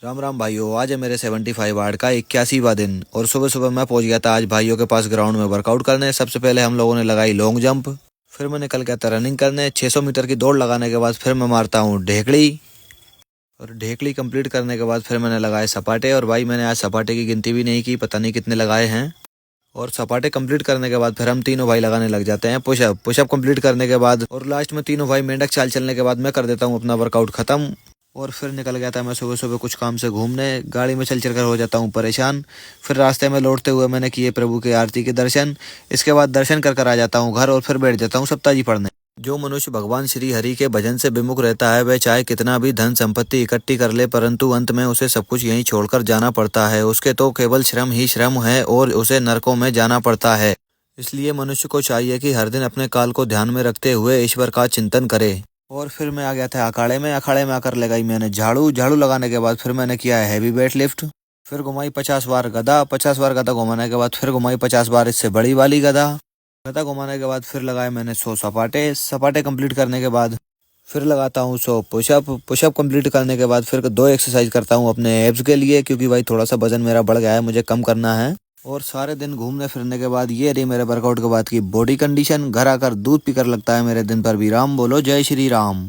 राम राम भाइयों, आज है मेरे 75 वार्ड का 81वां दिन और सुबह सुबह मैं पहुंच गया था आज भाइयों के पास ग्राउंड में वर्कआउट करने। सबसे पहले हम लोगों ने लगाई लॉन्ग जंप, फिर मैं निकल गया था रनिंग करने। 600 मीटर की दौड़ लगाने के बाद फिर मैं मारता हूँ ढेकड़ी, और ढेकड़ी कंप्लीट करने के बाद फिर मैंने लगाए सपाटे। और भाई मैंने आज सपाटे की गिनती भी नहीं की, पता नहीं कितने लगाए हैं। और सपाटे कंप्लीट करने के बाद फिर हम तीनों भाई लगाने लग जाते हैं पुशअप कंप्लीट करने के बाद, और लास्ट में तीनों भाई मेंढक चाल चलने के बाद मैं कर देता हूँ अपना वर्कआउट खत्म। और फिर निकल गया था मैं सुबह सुबह कुछ काम से घूमने। गाड़ी में चल चल कर हो जाता हूँ परेशान। फिर रास्ते में लौटते हुए मैंने किए प्रभु के आरती के दर्शन। इसके बाद दर्शन कर कर आ जाता हूँ घर और फिर बैठ जाता हूँ सप्ताह जी पढ़ने। जो मनुष्य भगवान श्री हरि के भजन से विमुख रहता है, वह चाहे कितना भी धन संपत्ति इकट्ठी कर ले, परंतु अंत में उसे सब कुछ यहीं छोड़कर जाना पड़ता है। उसके तो केवल श्रम ही श्रम है और उसे नरकों में जाना पड़ता है। इसलिए मनुष्य को चाहिए कि हर दिन अपने काल को ध्यान में रखते हुए ईश्वर का चिंतन करे। और फिर मैं आ गया था अखाड़े में आकर लगाई मैंने झाड़ू लगाने के बाद फिर मैंने किया है हैवी वेट लिफ्ट। फिर घुमाई 50 बार गदा, 50 बार गदा घुमाने के बाद फिर घुमाई 50 बार इससे बड़ी वाली गदा। गदा घुमाने के बाद फिर लगाए मैंने 100 सपाटे कंप्लीट करने के बाद फिर लगाता हूँ 100 पुशअप कंप्लीट करने के बाद फिर 2 एक्सरसाइज करता हूँ अपने एब्स के लिए, क्योंकि भाई थोड़ा सा वजन मेरा बढ़ गया है, मुझे कम करना है। और सारे दिन घूमने फिरने के बाद ये रही मेरे वर्कआउट के बाद की बॉडी कंडीशन। घर आकर दूध पीकर लगता है मेरे दिन पर विराम। बोलो जय श्री राम।